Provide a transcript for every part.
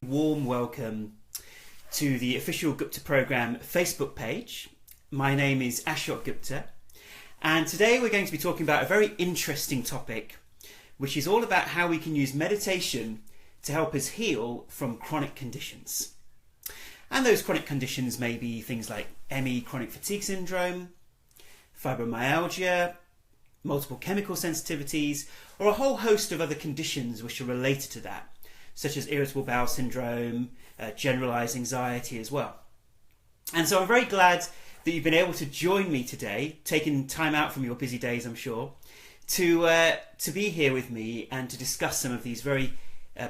Warm welcome to the official Gupta Program Facebook page. My name is Ashok Gupta, and today we're going to be talking about a very interesting topic, which is all about how we can use meditation to help us heal from chronic conditions. And those chronic conditions may be things like ME, chronic fatigue syndrome, fibromyalgia, multiple chemical sensitivities, or a whole host of other conditions which are related to that, such as irritable bowel syndrome, generalized anxiety as well. And so I'm very glad that you've been able to join me today, taking time out from your busy days, I'm sure, to be here with me and to discuss some of these very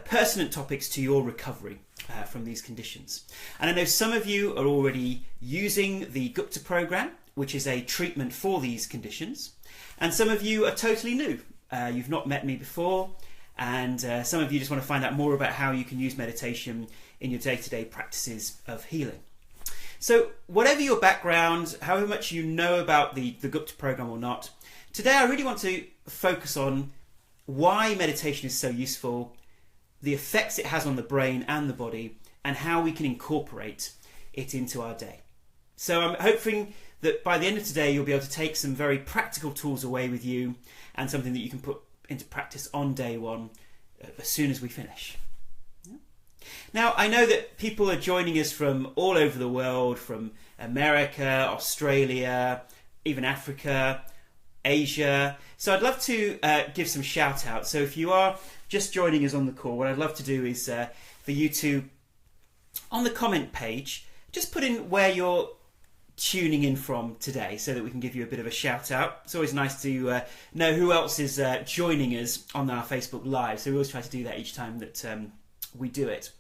pertinent topics to your recovery from these conditions. And I know some of you are already using the Gupta Program, which is a treatment for these conditions, and some of you are totally new. You've not met me before, and some of you just want to find out more about how you can use meditation in your day-to-day practices of healing. So whatever your background, however much you know about the Gupta Program or not, today I really want to focus on why meditation is so useful, the effects it has on the brain and the body, and how we can incorporate it into our day. So I'm hoping that by the end of today you'll be able to take some very practical tools away with you and something that you can put into practice on day one as soon as we finish. Yeah. Now, I know that people are joining us from all over the world, from America, Australia, even Africa, Asia. So I'd love to give some shout outs. So if you are just joining us on the call, what I'd love to do is for you to, on the comment page, just put in where you're tuning in from today so that we can give you a bit of a shout out. It's always nice to know who else is joining us on our Facebook Live, so we always try to do that each time that we do it.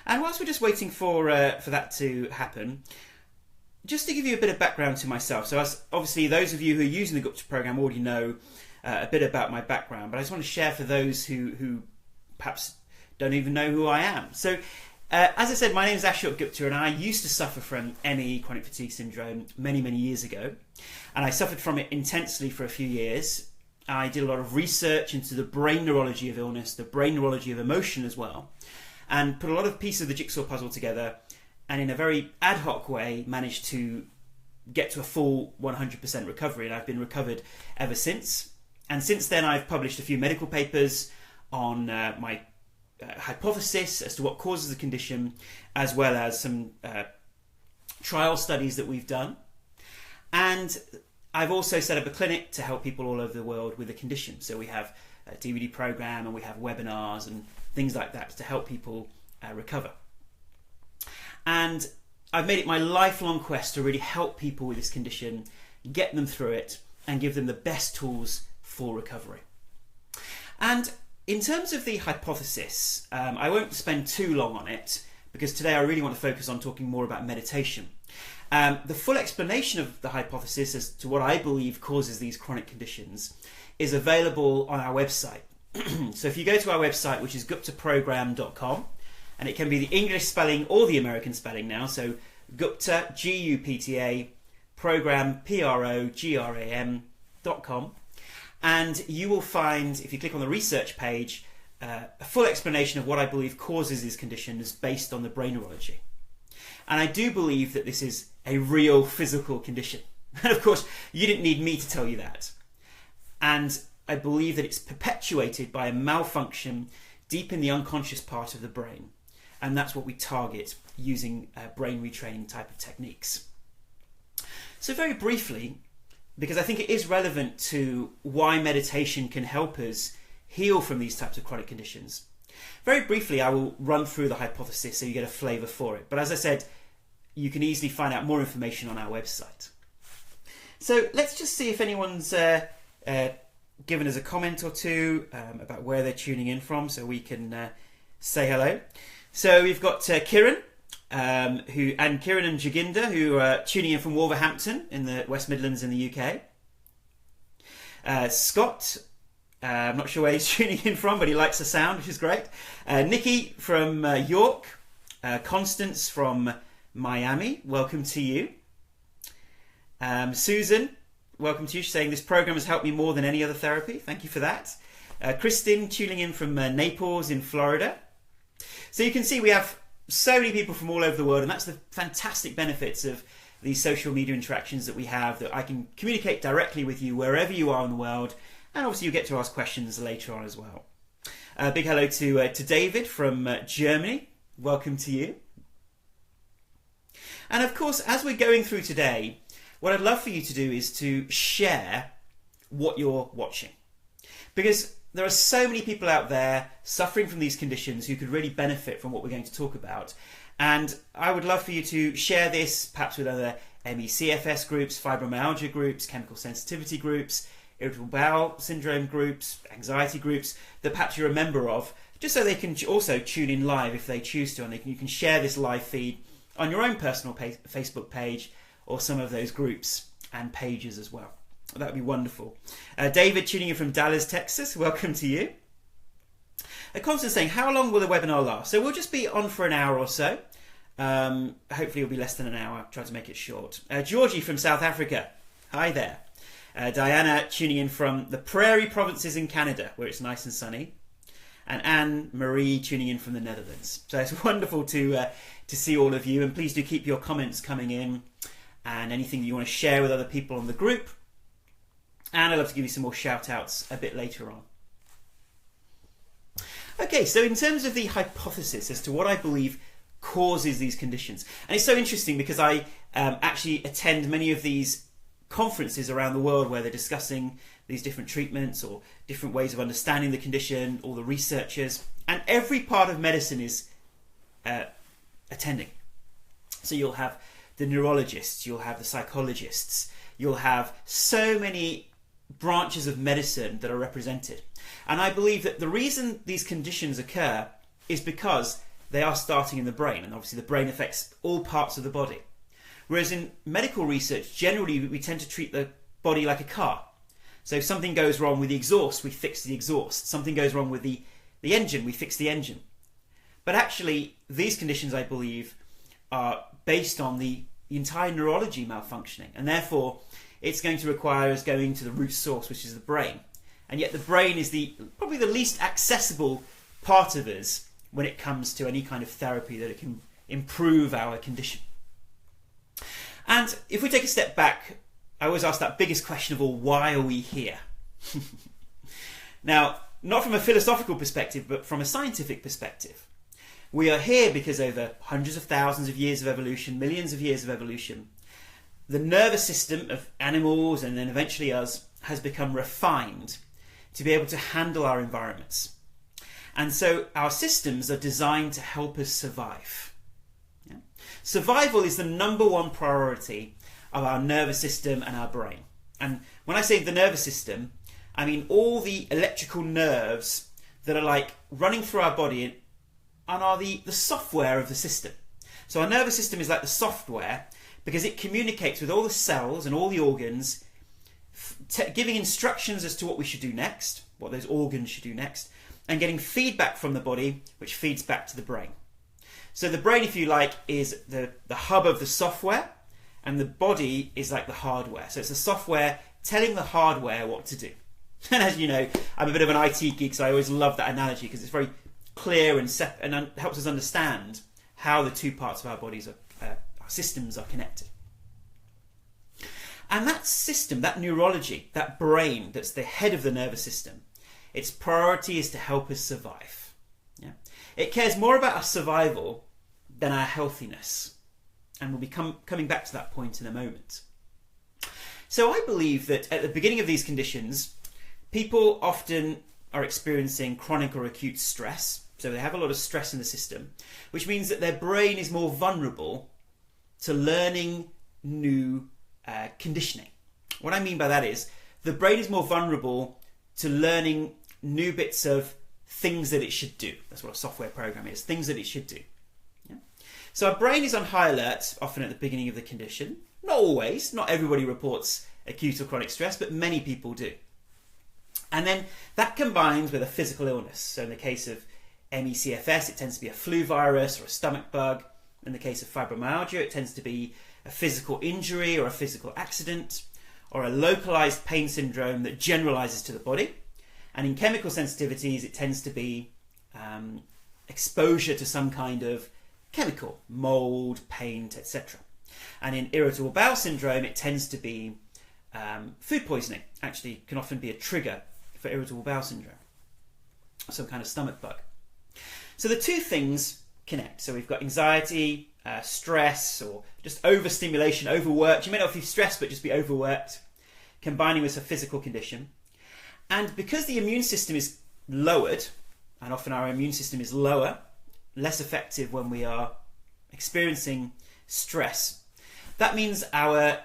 And whilst we're just waiting for that to happen, just to give you a bit of background to myself, so as obviously those of you who are using the Gupta Program already know a bit about my background, but I just want to share for those who perhaps don't even know who I am. So as I said, my name is Ashok Gupta, and I used to suffer from ME, chronic fatigue syndrome, many years ago. And I suffered from it intensely for a few years. I did a lot of research into the brain neurology of illness, the brain neurology of emotion as well, and put a lot of pieces of the jigsaw puzzle together, and in a very ad hoc way managed to get to a full 100% recovery. And I've been recovered ever since. And since then I've published a few medical papers on my hypothesis as to what causes the condition, as well as some trial studies that we've done. And I've also set up a clinic to help people all over the world with the condition. So we have a DVD program and we have webinars and things like that to help people recover. And I've made it my lifelong quest to really help people with this condition, get them through it, and give them the best tools for recovery. And in terms of the hypothesis, I won't spend too long on it because today I really want to focus on talking more about meditation. The full explanation of the hypothesis as to what I believe causes these chronic conditions is available on our website. So if you go to our website, which is guptaprogram.com, and it can be the English spelling or the American spelling now, so Gupta, G-U-P-T-A, program, P-R-O-G-R-A-M.com. And you will find, if you click on the research page, a full explanation of what I believe causes these conditions based on the brain neurology. And I do believe that this is a real physical condition. And of course, you didn't need me to tell you that. And I believe that it's perpetuated by a malfunction deep in the unconscious part of the brain. And that's what we target using brain retraining type of techniques. So very briefly, because I think it is relevant to why meditation can help us heal from these types of chronic conditions. Very briefly, I will run through the hypothesis so you get a flavour for it. But as I said, you can easily find out more information on our website. So let's just see if anyone's given us a comment or two about where they're tuning in from so we can say hello. So we've got Kiran. Kiran and Jaginda, who are tuning in from Wolverhampton in the West Midlands in the UK. Scott, I'm not sure where he's tuning in from, but he likes the sound, which is great. Nikki from York. Constance from Miami, welcome to you. Susan, welcome to you. She's saying this program has helped me more than any other therapy. Thank you for that. Kristin tuning in from Naples in Florida. So you can see we have so many people from all over the world, and that's the fantastic benefits of these social media interactions that we have, that I can communicate directly with you wherever you are in the world, and obviously you get to ask questions later on as well. Big hello to David from Germany. Welcome to you. And of course, as we're going through today, what I'd love for you to do is to share what you're watching. Because there are so many people out there suffering from these conditions who could really benefit from what we're going to talk about. And I would love for you to share this perhaps with other ME/CFS groups, fibromyalgia groups, chemical sensitivity groups, irritable bowel syndrome groups, anxiety groups that perhaps you're a member of, just so they can also tune in live if they choose to, and you can share this live feed on your own personal Facebook page or some of those groups and pages as well. That would be wonderful. David, tuning in from Dallas, Texas, welcome to you. Constance saying, how long will the webinar last? So we'll just be on for an hour or so. Hopefully it'll be less than an hour. I'll try to make it short. Georgie from South Africa, hi there. Diana tuning in from the Prairie Provinces in Canada, where it's nice and sunny. And Anne-Marie tuning in from the Netherlands. So it's wonderful to see all of you, and please do keep your comments coming in and anything that you want to share with other people on the group. And I'd love to give you some more shout outs a bit later on. Okay, so in terms of the hypothesis as to what I believe causes these conditions, and it's so interesting because I actually attend many of these conferences around the world where they're discussing these different treatments or different ways of understanding the condition, all the researchers, and every part of medicine is attending. So you'll have the neurologists, you'll have the psychologists, you'll have so many branches of medicine that are represented. And I believe that the reason these conditions occur is because they are starting in the brain, and obviously the brain affects all parts of the body. Whereas in medical research, generally we tend to treat the body like a car. So if something goes wrong with the exhaust, we fix the exhaust. Something goes wrong with the engine, we fix the engine. But actually, these conditions, I believe, are based on the entire neurology malfunctioning, and therefore it's going to require us going to the root source, which is the brain. And yet the brain is probably the least accessible part of us when it comes to any kind of therapy that it can improve our condition. And if we take a step back, I always ask that biggest question of all, why are we here? Now, not from a philosophical perspective, but from a scientific perspective. We are here because over hundreds of thousands of years of evolution, millions of years of evolution, the nervous system of animals and then eventually us has become refined to be able to handle our environments. And so our systems are designed to help us survive. Yeah? Survival is the number one priority of our nervous system and our brain. And when I say the nervous system, I mean all the electrical nerves that are like running through our body and are the software of the system. So our nervous system is like the software because it communicates with all the cells and all the organs, giving instructions as to what we should do next, what those organs should do next, and getting feedback from the body, which feeds back to the brain. So the brain, if you like, is the hub of the software, and the body is like the hardware. So it's the software telling the hardware what to do. And as you know, I'm a bit of an IT geek, so I always love that analogy because it's very clear and helps us understand how the two parts of our bodies our systems are connected. And that system, that neurology, that brain that's the head of the nervous system, its priority is to help us survive. Yeah? It cares more about our survival than our healthiness. And we'll be coming back to that point in a moment. So I believe that at the beginning of these conditions, people often are experiencing chronic or acute stress. So they have a lot of stress in the system, which means that their brain is more vulnerable to learning new conditioning. What I mean by that is the brain is more vulnerable to learning new bits of things that it should do. That's what a software program is, things that it should do. Yeah? So our brain is on high alert often at the beginning of the condition. Not always, not everybody reports acute or chronic stress, but many people do. And then that combines with a physical illness. So in the case of ME/CFS, it tends to be a flu virus or a stomach bug. In the case of fibromyalgia, it tends to be a physical injury or a physical accident or a localized pain syndrome that generalizes to the body. And in chemical sensitivities, it tends to be exposure to some kind of chemical, mold, paint, etc. And in irritable bowel syndrome, it tends to be food poisoning. Actually, can often be a trigger for irritable bowel syndrome, some kind of stomach bug. So the two things connect. So we've got anxiety, stress, or just overstimulation, overworked. You may not be stressed, but just be overworked, combining with a physical condition. And because the immune system is lowered, and often our immune system is lower, less effective when we are experiencing stress, that means our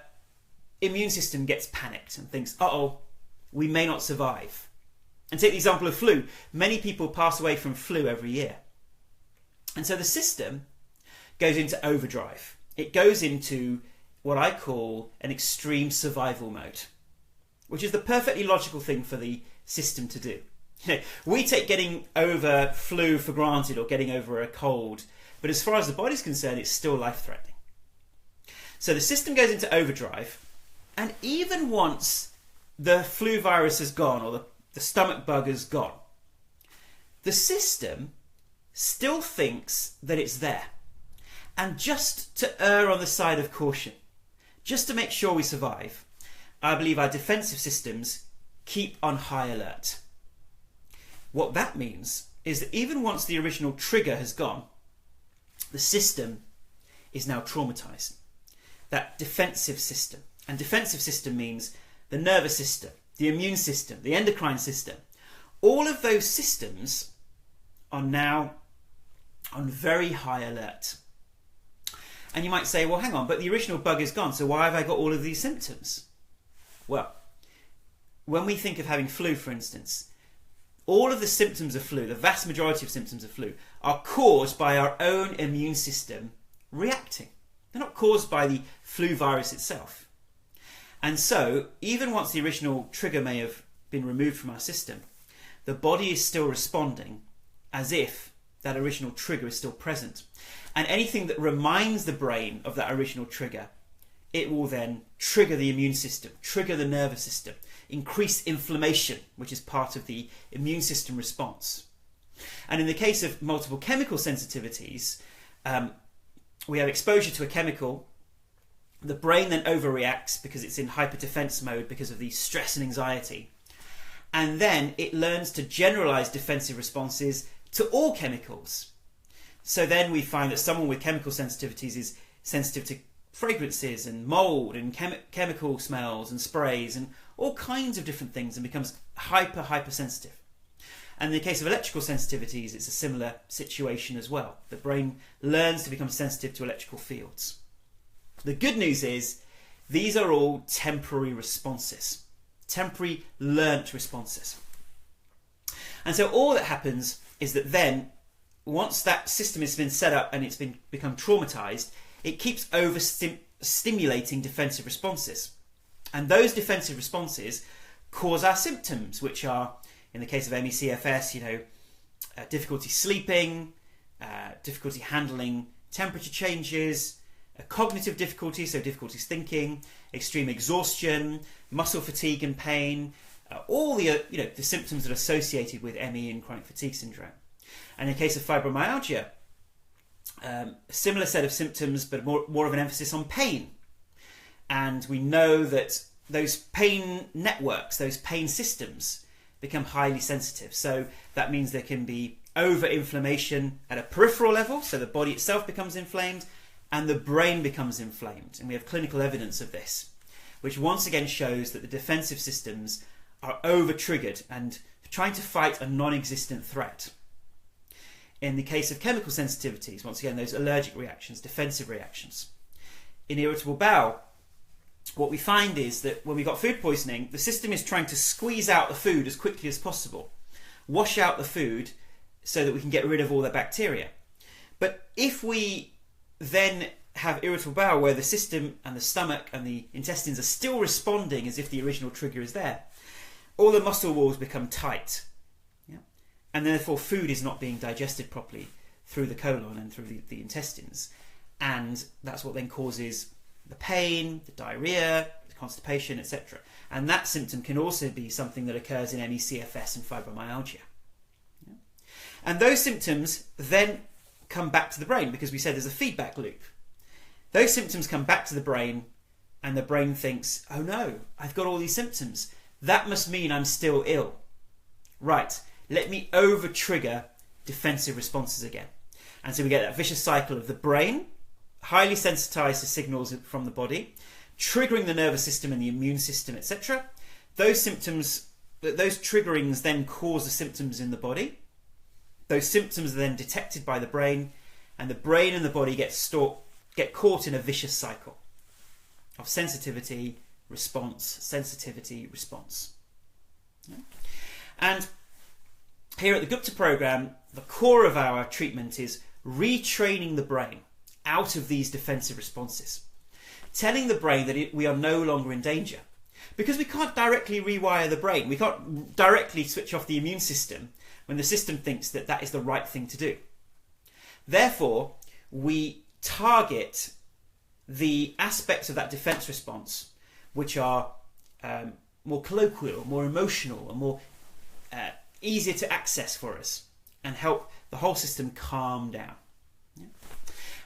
immune system gets panicked and thinks, uh-oh, we may not survive. And take the example of flu. Many people pass away from flu every year. And so the system goes into overdrive. It goes into what I call an extreme survival mode, which is the perfectly logical thing for the system to do. We take getting over flu for granted, or getting over a cold, but as far as the body's concerned, it's still life-threatening. So the system goes into overdrive, and even once the flu virus has gone, or the stomach bug has gone, the system still thinks that it's there. And just to err on the side of caution, just to make sure we survive, I believe our defensive systems keep on high alert. What that means is that even once the original trigger has gone, the system is now traumatized. That defensive system. And defensive system means the nervous system, the immune system, the endocrine system. All of those systems are now on very high alert. And you might say, well, hang on, but the original bug is gone, so why have I got all of these symptoms? Well, when we think of having flu, for instance, all of the symptoms of flu, the vast majority of symptoms of flu, are caused by our own immune system reacting. They're not caused by the flu virus itself. And so, even once the original trigger may have been removed from our system, the body is still responding as if that original trigger is still present. And anything that reminds the brain of that original trigger, it will then trigger the immune system, trigger the nervous system, increase inflammation, which is part of the immune system response. And in the case of multiple chemical sensitivities, we have exposure to a chemical. The brain then overreacts because it's in hyperdefense mode because of the stress and anxiety. And then it learns to generalize defensive responses to all chemicals. So then we find that someone with chemical sensitivities is sensitive to fragrances and mold and chemical smells and sprays and all kinds of different things, and becomes hypersensitive. And in the case of electrical sensitivities, it's a similar situation as well. The brain learns to become sensitive to electrical fields. The good news is these are all temporary responses, temporary learnt responses. And so all that happens is that then, once that system has been set up and it's become traumatized, it keeps overstimulating defensive responses. And those defensive responses cause our symptoms, which are, in the case of ME/CFS, difficulty sleeping, difficulty handling temperature changes, cognitive difficulties, so difficulties thinking, extreme exhaustion, muscle fatigue and pain, all the the symptoms that are associated with ME and chronic fatigue syndrome. And in the case of fibromyalgia, a similar set of symptoms, but more of an emphasis on pain. And we know that those pain networks, those pain systems, become highly sensitive. So that means there can be over-inflammation at a peripheral level, so the body itself becomes inflamed, and the brain becomes inflamed. And we have clinical evidence of this, which once again shows that the defensive systems are over-triggered and trying to fight a non-existent threat. In the case of chemical sensitivities, once again, those allergic reactions, defensive reactions. In irritable bowel, what we find is that when we've got food poisoning, the system is trying to squeeze out the food as quickly as possible, wash out the food so that we can get rid of all the bacteria. But if we then have irritable bowel where the system and the stomach and the intestines are still responding as if the original trigger is there, all the muscle walls become tight. And therefore food is not being digested properly through the colon and through the intestines. And that's what then causes the pain, the diarrhea, the constipation, etc. And that symptom can also be something that occurs in ME/CFS and fibromyalgia. And those symptoms then come back to the brain, because we said there's a feedback loop. Those symptoms come back to the brain, and the brain thinks, oh no, I've got all these symptoms. That must mean I'm still ill. Right, let me over-trigger defensive responses again. And so we get that vicious cycle of the brain, highly sensitized to signals from the body, triggering the nervous system and the immune system, etc. Those symptoms, those triggerings then cause the symptoms in the body. Those symptoms are then detected by the brain, and the brain and the body get caught in a vicious cycle of sensitivity, response, sensitivity, response. Yeah. And here at the Gupta Program, the core of our treatment is retraining the brain out of these defensive responses, telling the brain that we are no longer in danger. Because we can't directly rewire the brain, we can't directly switch off the immune system when the system thinks that that is the right thing to do. Therefore, we target the aspects of that defense response which are more colloquial, more emotional, and more easier to access for us, and help the whole system calm down. Yeah.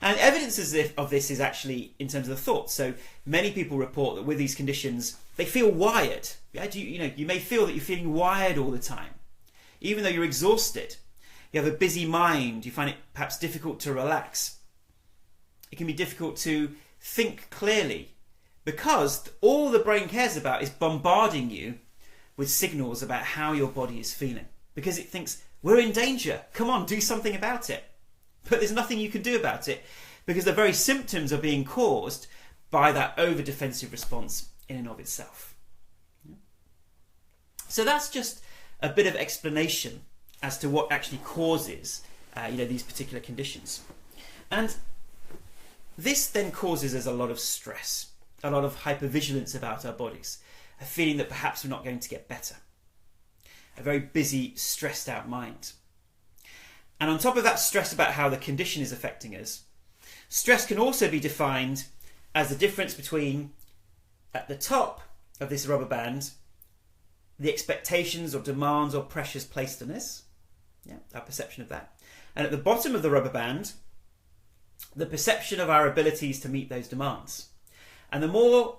And evidence of this is actually in terms of the thoughts. So many people report that with these conditions, they feel wired. Yeah? You may feel that you're feeling wired all the time, even though you're exhausted. You have a busy mind. You find it perhaps difficult to relax. It can be difficult to think clearly, because all the brain cares about is bombarding you with signals about how your body is feeling, because it thinks, we're in danger, come on, do something about it. But there's nothing you can do about it, because the very symptoms are being caused by that over-defensive response in and of itself. So that's just a bit of explanation as to what actually causes these particular conditions. And this then causes us a lot of stress, a lot of hypervigilance about our bodies, a feeling that perhaps we're not going to get better, a very busy, stressed out mind. And on top of that stress about how the condition is affecting us, stress can also be defined as the difference between, at the top of this rubber band, the expectations or demands or pressures placed on us, our perception of that, and at the bottom of the rubber band, the perception of our abilities to meet those demands. And the more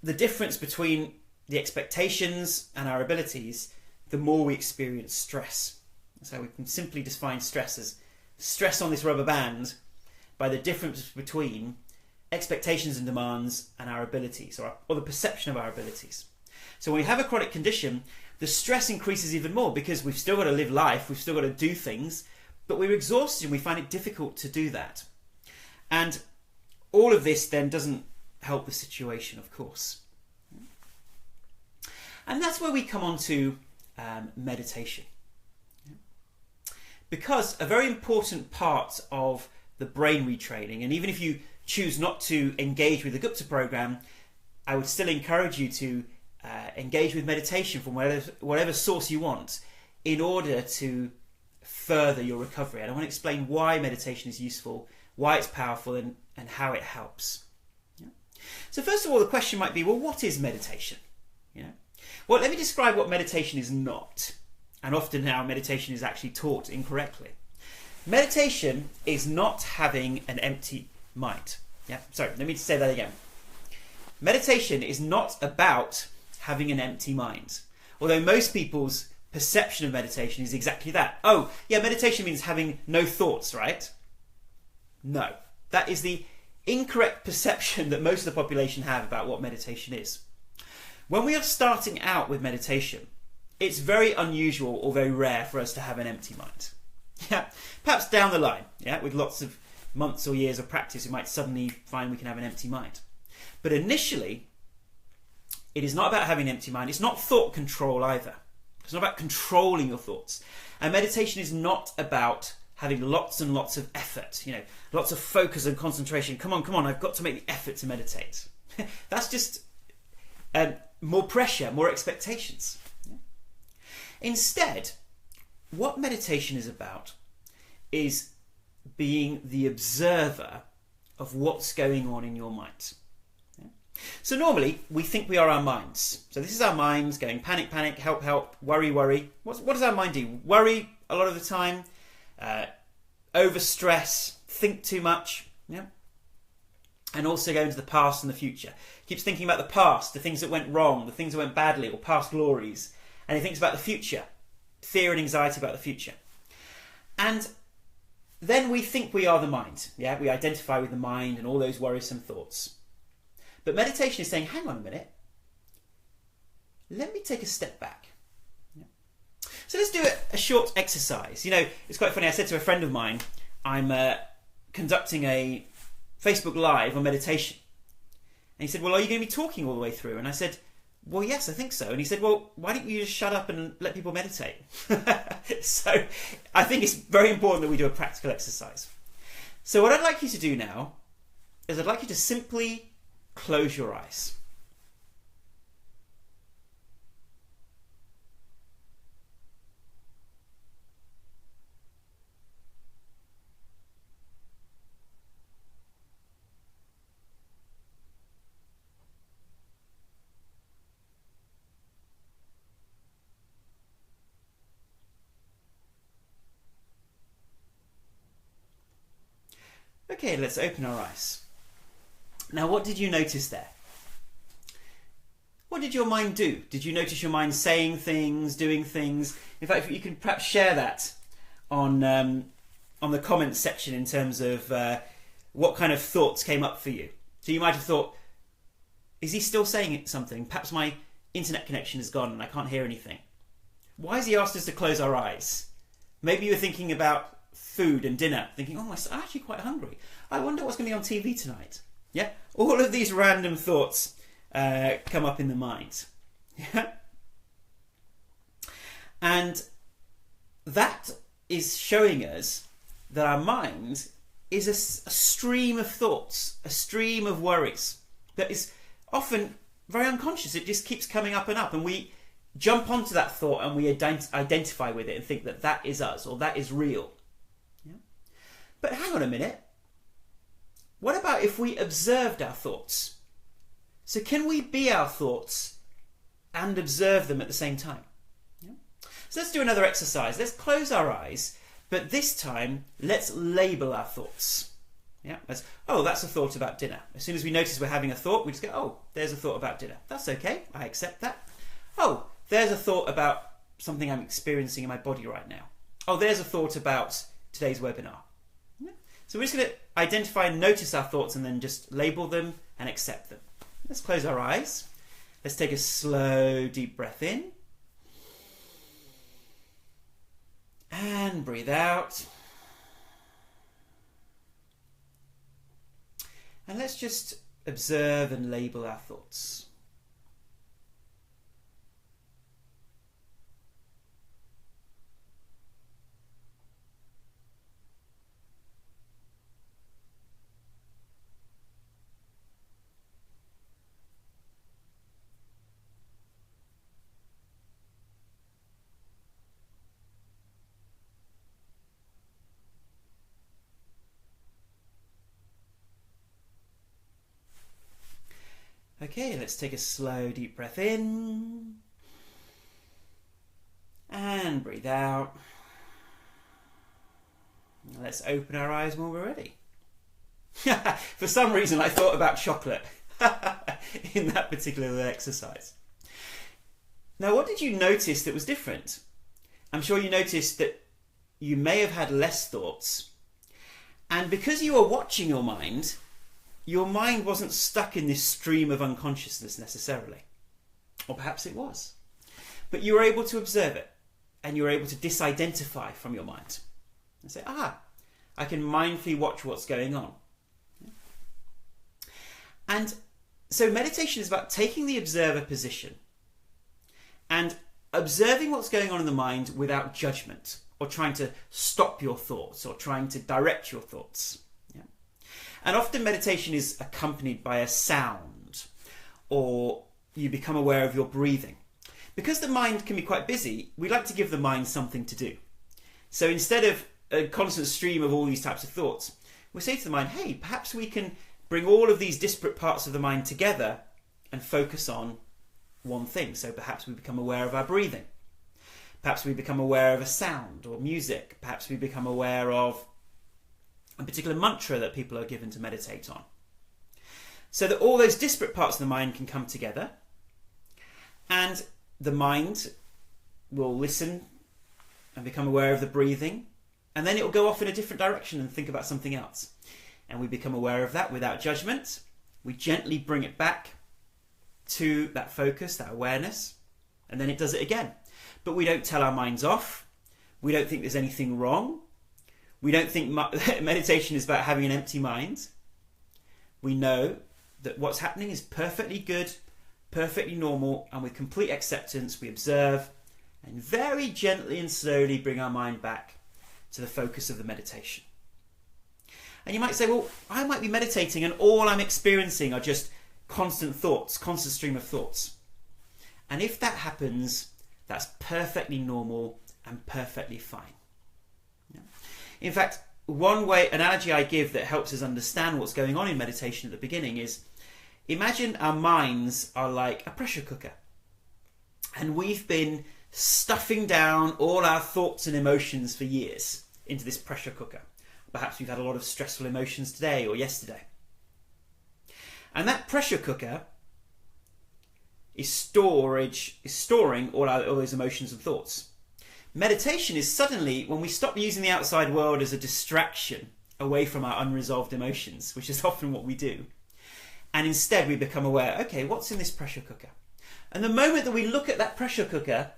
the difference between the expectations and our abilities, the more we experience stress. So we can simply define stress as stress on this rubber band by the difference between expectations and demands and our abilities, or the perception of our abilities. So when we have a chronic condition, the stress increases even more, because we've still got to live life, we've still got to do things, but we're exhausted and we find it difficult to do that. And all of this then doesn't help the situation, of course. And that's where we come on to meditation. Because a very important part of the brain retraining, and even if you choose not to engage with the Gupta program, I would still encourage you to engage with meditation from whatever source you want, in order to further your recovery. And I want to explain why meditation is useful, why it's powerful, and how it helps. So first of all, the question might be, well, what is meditation? Well, let me describe what meditation is not. And often now meditation is actually taught incorrectly. Meditation is not having an empty mind. Sorry, let me say that again. Meditation is not about having an empty mind. Although most people's perception of meditation is exactly that. Oh, yeah, meditation means having no thoughts, right? No, that is the incorrect perception that most of the population have about what meditation is. When we are starting out with meditation, it's very unusual or very rare for us to have an empty mind. Perhaps down the line, with lots of months or years of practice, we might suddenly find we can have an empty mind. But initially, it is not about having an empty mind. It's not thought control either. It's not about controlling your thoughts. And meditation is not about having lots and lots of effort, lots of focus and concentration. Come on, I've got to make the effort to meditate. That's just more pressure, more expectations. Instead, what meditation is about is being the observer of what's going on in your mind. So normally we think we are our minds. So this is our minds going panic, panic, help, help, worry, worry. What does our mind do? Worry a lot of the time, overstress, think too much, yeah, and also go into the past and the future. Keeps thinking about the past, the things that went wrong, the things that went badly, or past glories, and he thinks about the future, fear and anxiety about the future. And then we think we are the mind, yeah, we identify with the mind and all those worrisome thoughts. But meditation is saying, hang on a minute, let me take a step back. So let's do a short exercise. You know, it's quite funny. I said to a friend of mine, I'm conducting a Facebook Live on meditation. And he said, well, are you going to be talking all the way through? And I said, well, yes, I think so. And he said, well, why don't you just shut up and let people meditate? So I think it's very important that we do a practical exercise. So what I'd like you to do now is I'd like you to simply close your eyes. Okay, let's open our eyes. Now, what did you notice there? What did your mind do? Did you notice your mind saying things, doing things? In fact, you can perhaps share that on the comments section in terms of what kind of thoughts came up for you. So you might have thought, is he still saying something? Perhaps my internet connection is gone and I can't hear anything. Why has he asked us to close our eyes? Maybe you were thinking about food and dinner, thinking, oh, I'm actually quite hungry. I wonder what's going to be on TV tonight. Yeah, all of these random thoughts come up in the mind. Yeah, and that is showing us that our mind is a stream of thoughts, a stream of worries that is often very unconscious. It just keeps coming up and up, and we jump onto that thought and we identify with it and think that that is us or that is real. But hang on a minute. What about if we observed our thoughts? So can we be our thoughts and observe them at the same time? Yeah. So let's do another exercise. Let's close our eyes, but this time let's label our thoughts. Yeah. That's a thought about dinner. As soon as we notice we're having a thought, we just go, oh, there's a thought about dinner. That's okay. I accept that. Oh, there's a thought about something I'm experiencing in my body right now. Oh, there's a thought about today's webinar. So we're just going to identify and notice our thoughts and then just label them and accept them. Let's close our eyes. Let's take a slow, deep breath in. And breathe out. And let's just observe and label our thoughts. Okay, let's take a slow, deep breath in. And breathe out. Let's open our eyes when we're ready. For some reason, I thought about chocolate in that particular exercise. Now, what did you notice that was different? I'm sure you noticed that you may have had less thoughts. And because you were watching your mind wasn't stuck in this stream of unconsciousness necessarily. Or perhaps it was. But you were able to observe it, and you were able to disidentify from your mind. And say, I can mindfully watch what's going on. And so meditation is about taking the observer position and observing what's going on in the mind without judgment, or trying to stop your thoughts, or trying to direct your thoughts. And often meditation is accompanied by a sound, or you become aware of your breathing. Because the mind can be quite busy, we like to give the mind something to do. So instead of a constant stream of all these types of thoughts, we say to the mind, hey, perhaps we can bring all of these disparate parts of the mind together and focus on one thing. So perhaps we become aware of our breathing. Perhaps we become aware of a sound or music. Perhaps we become aware of a particular mantra that people are given to meditate on. So that all those disparate parts of the mind can come together, and the mind will listen and become aware of the breathing, and then it will go off in a different direction and think about something else. And we become aware of that without judgment. We gently bring it back to that focus, that awareness, and then it does it again. But we don't tell our minds off. We don't think there's anything wrong. We don't think meditation is about having an empty mind. We know that what's happening is perfectly good, perfectly normal, and with complete acceptance we observe and very gently and slowly bring our mind back to the focus of the meditation. And you might say, well, I might be meditating and all I'm experiencing are just constant thoughts, constant stream of thoughts. And if that happens, that's perfectly normal and perfectly fine. Yeah. In fact, one analogy I give that helps us understand what's going on in meditation at the beginning is, imagine our minds are like a pressure cooker. And we've been stuffing down all our thoughts and emotions for years into this pressure cooker. Perhaps we've had a lot of stressful emotions today or yesterday. And that pressure cooker is storing all those emotions and thoughts. Meditation is suddenly when we stop using the outside world as a distraction away from our unresolved emotions, which is often what we do. And instead we become aware, okay, what's in this pressure cooker? And the moment that we look at that pressure cooker,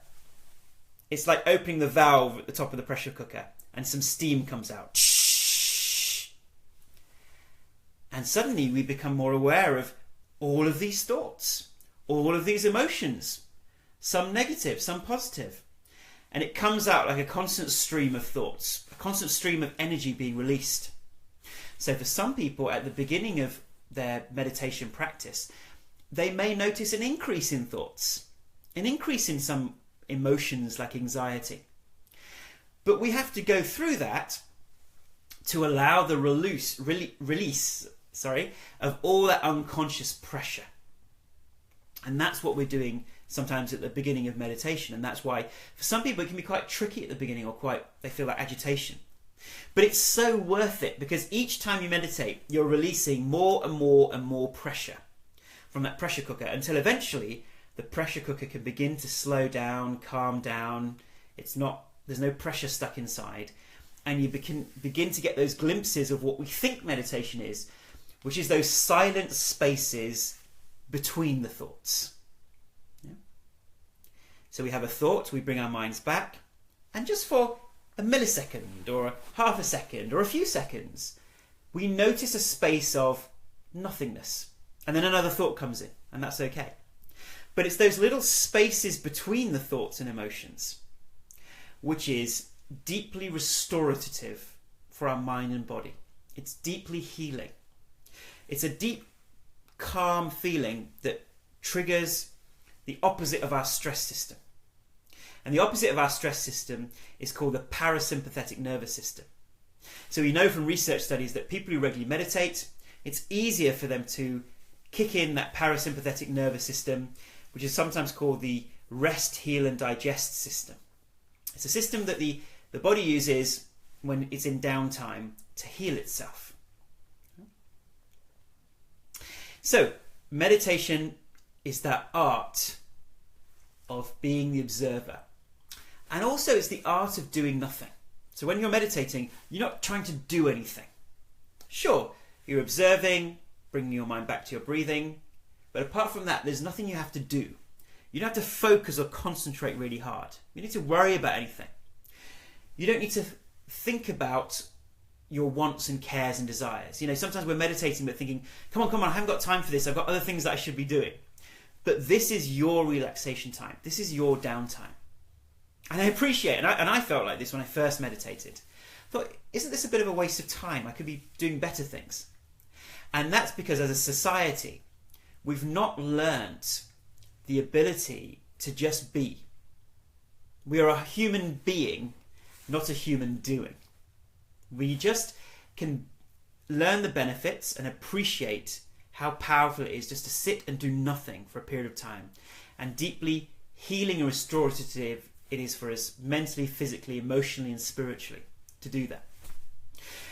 it's like opening the valve at the top of the pressure cooker and some steam comes out. And suddenly we become more aware of all of these thoughts, all of these emotions, some negative, some positive. And it comes out like a constant stream of thoughts, a constant stream of energy being released. So for some people at the beginning of their meditation practice, they may notice an increase in thoughts, an increase in some emotions like anxiety. But we have to go through that to allow the release of all that unconscious pressure. And that's what we're doing sometimes at the beginning of meditation. And that's why for some people it can be quite tricky at the beginning, or they feel like agitation. But it's so worth it, because each time you meditate, you're releasing more and more and more pressure from that pressure cooker, until eventually the pressure cooker can begin to slow down, calm down. There's no pressure stuck inside. And you begin to get those glimpses of what we think meditation is, which is those silent spaces between the thoughts. Yeah? So we have a thought, we bring our minds back, and just for a millisecond or half a second or a few seconds, we notice a space of nothingness. And then another thought comes in, and that's okay. But it's those little spaces between the thoughts and emotions which is deeply restorative for our mind and body. It's deeply healing. It's a deep, calm feeling that triggers the opposite of our stress system. And the opposite of our stress system is called the parasympathetic nervous system. So we know from research studies that people who regularly meditate, it's easier for them to kick in that parasympathetic nervous system, which is sometimes called the rest, heal and digest system. It's a system that the body uses when it's in downtime to heal itself. So meditation is that art of being the observer. And also it's the art of doing nothing. So when you're meditating, you're not trying to do anything. Sure, you're observing, bringing your mind back to your breathing, but apart from that, there's nothing you have to do. You don't have to focus or concentrate really hard. You don't need to worry about anything. You don't need to think about your wants and cares and desires. You know, sometimes we're meditating but thinking, come on, I haven't got time for this. I've got other things that I should be doing. But this is your relaxation time. This is your downtime. And I appreciate it. And I felt like this when I first meditated. I thought, isn't this a bit of a waste of time? I could be doing better things. And that's because as a society, we've not learnt the ability to just be. We are a human being, not a human doing. We just can learn the benefits and appreciate how powerful it is just to sit and do nothing for a period of time, and deeply healing and restorative it is for us mentally, physically, emotionally and spiritually to do that.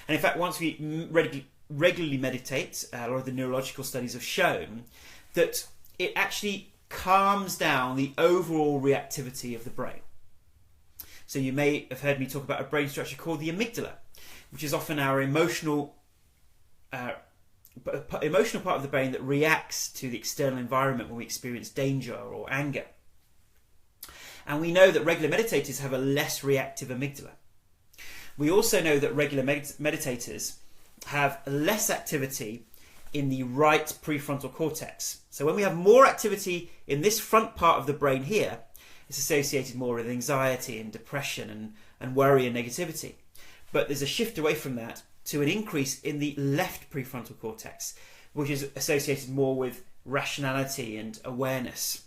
And in fact, once we regularly meditate, a lot of the neurological studies have shown that it actually calms down the overall reactivity of the brain. So you may have heard me talk about a brain structure called the amygdala, which is often our emotional part of the brain that reacts to the external environment when we experience danger or anger. And we know that regular meditators have a less reactive amygdala. We also know that regular meditators have less activity in the right prefrontal cortex. So when we have more activity in this front part of the brain here, it's associated more with anxiety and depression and worry and negativity. But there's a shift away from that to an increase in the left prefrontal cortex, which is associated more with rationality and awareness.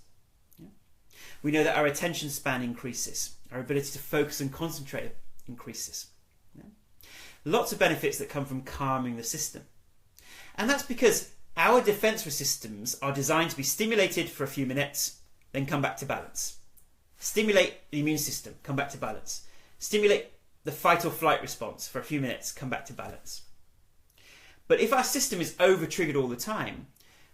We know that our attention span increases, our ability to focus and concentrate increases. Lots of benefits that come from calming the system. And that's because our defense systems are designed to be stimulated for a few minutes, then come back to balance. Stimulate the immune system, come back to balance. Stimulate the fight or flight response for a few minutes, come back to balance. But if our system is over-triggered all the time,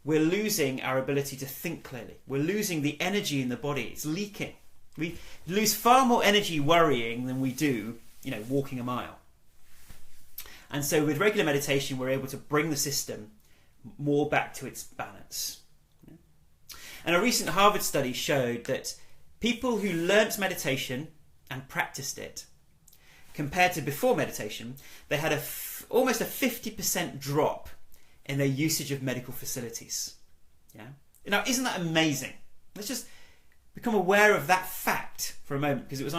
we're losing our ability to think clearly. We're losing the energy in the body. It's leaking. We lose far more energy worrying than we do, walking a mile. And so with regular meditation, we're able to bring the system more back to its balance. And a recent Harvard study showed that people who learnt meditation and practiced it, compared to before meditation, they had almost a 50% drop in their usage of medical facilities. Now, isn't that amazing? Let's just become aware of that fact for a moment, because it was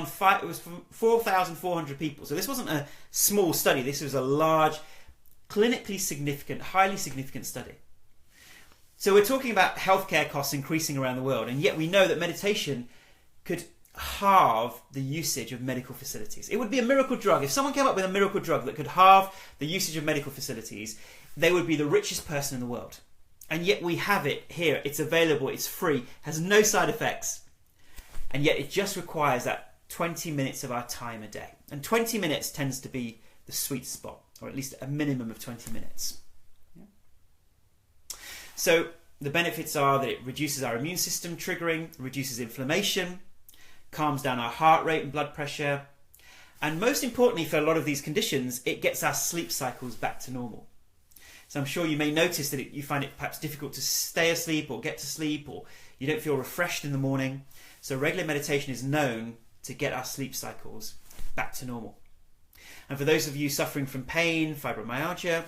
from 4,400 people. So this wasn't a small study. This was a large, clinically significant, highly significant study. So we're talking about healthcare costs increasing around the world, and yet we know that meditation could halve the usage of medical facilities. It would be a miracle drug. If someone came up with a miracle drug that could halve the usage of medical facilities, they would be the richest person in the world. And yet we have it here. It's available. It's free. Has no side effects. And yet it just requires that 20 minutes of our time a day. And 20 minutes tends to be the sweet spot, or at least a minimum of 20 minutes. So the benefits are that it reduces our immune system triggering, reduces inflammation, calms down our heart rate and blood pressure, and most importantly for a lot of these conditions, it gets our sleep cycles back to normal. So I'm sure you may notice that you find it perhaps difficult to stay asleep or get to sleep, or you don't feel refreshed in the morning. So regular meditation is known to get our sleep cycles back to normal. And for those of you suffering from pain, fibromyalgia,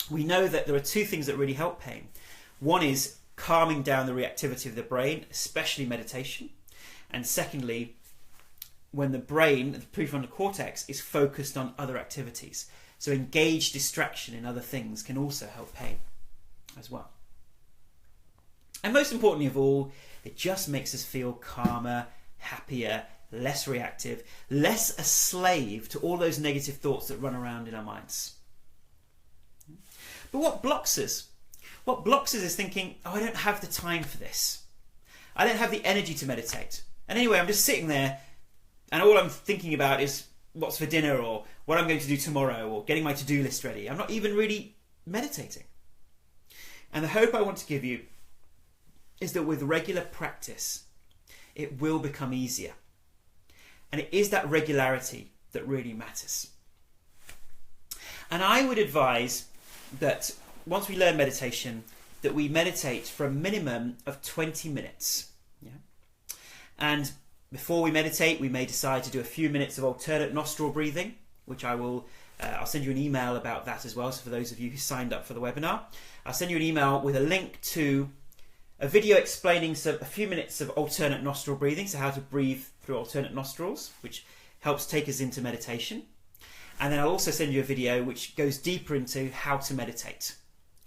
we know that there are two things that really help pain. One is calming down the reactivity of the brain, especially meditation. And secondly, when the brain, the prefrontal cortex, is focused on other activities. So engaged distraction in other things can also help pain as well. And most importantly of all, it just makes us feel calmer, happier, less reactive, less a slave to all those negative thoughts that run around in our minds. But what blocks us? What blocks us is thinking, I don't have the time for this. I don't have the energy to meditate. And anyway, I'm just sitting there and all I'm thinking about is what's for dinner or what I'm going to do tomorrow or getting my to-do list ready. I'm not even really meditating. And the hope I want to give you is that with regular practice, it will become easier. And it is that regularity that really matters. And I would advise that once we learn meditation, that we meditate for a minimum of 20 minutes. And before we meditate, we may decide to do a few minutes of alternate nostril breathing, which I'll send you an email about that as well. So for those of you who signed up for the webinar, I'll send you an email with a link to a video explaining a few minutes of alternate nostril breathing, so how to breathe through alternate nostrils, which helps take us into meditation. And then I'll also send you a video which goes deeper into how to meditate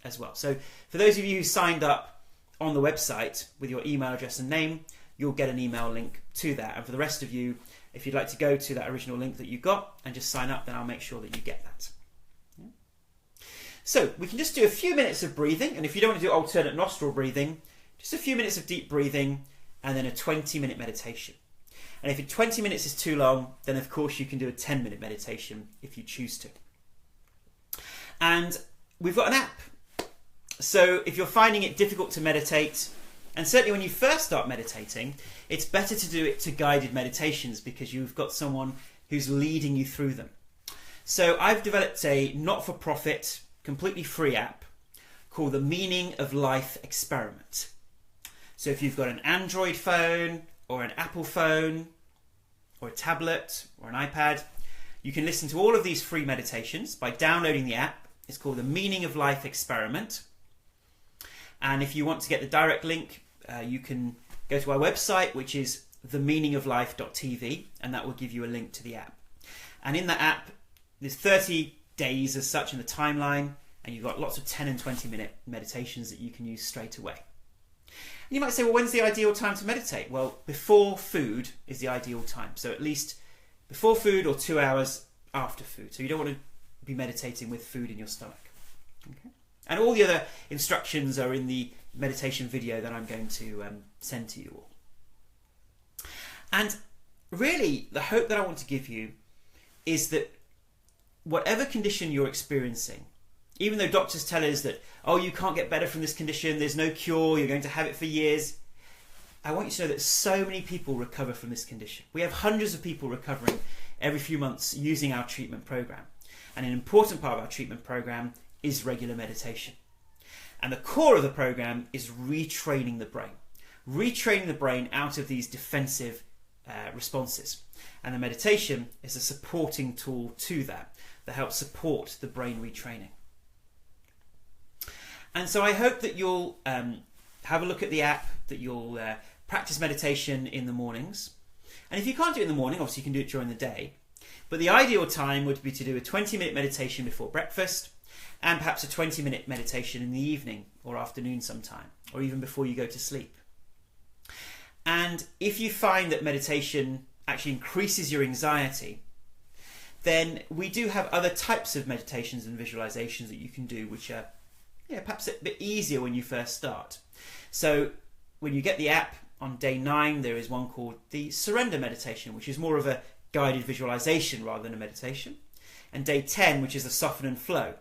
as well. So for those of you who signed up on the website with your email address and name, you'll get an email link to that. And for the rest of you, if you'd like to go to that original link that you got and just sign up, then I'll make sure that you get that. So we can just do a few minutes of breathing, and if you don't want to do alternate nostril breathing, just a few minutes of deep breathing and then a 20-minute meditation. And if 20 minutes is too long, then of course you can do a 10-minute meditation if you choose to. And we've got an app. So if you're finding it difficult to meditate, and certainly when you first start meditating, it's better to do it to guided meditations because you've got someone who's leading you through them. So I've developed a not-for-profit, completely free app called the Meaning of Life Experiment. So if you've got an Android phone or an Apple phone or a tablet or an iPad, you can listen to all of these free meditations by downloading the app. It's called the Meaning of Life Experiment. And if you want to get the direct link, you can go to our website, which is themeaningoflife.tv, and that will give you a link to the app. And in the app, there's 30 days as such in the timeline, and you've got lots of 10 and 20 minute meditations that you can use straight away. And you might say, well, when's the ideal time to meditate? Well, before food is the ideal time. So at least before food or 2 hours after food. So you don't want to be meditating with food in your stomach. Okay? And all the other instructions are in the meditation video that I'm going to send to you all. And really, the hope that I want to give you is that whatever condition you're experiencing, even though doctors tell us that, oh, you can't get better from this condition, there's no cure, you're going to have it for years, I want you to know that so many people recover from this condition. We have hundreds of people recovering every few months using our treatment program. And an important part of our treatment program is regular meditation. And the core of the program is retraining the brain. Retraining the brain out of these defensive responses. And the meditation is a supporting tool to that helps support the brain retraining. And so I hope that you'll have a look at the app, that you'll practice meditation in the mornings. And if you can't do it in the morning, obviously you can do it during the day. But the ideal time would be to do a 20-minute meditation before breakfast, and perhaps a 20-minute meditation in the evening or afternoon sometime, or even before you go to sleep. And if you find that meditation actually increases your anxiety, then we do have other types of meditations and visualizations that you can do, which are perhaps a bit easier when you first start. So when you get the app on day 9, there is one called the Surrender Meditation, which is more of a guided visualization rather than a meditation. And day 10, which is the Soften and Flow,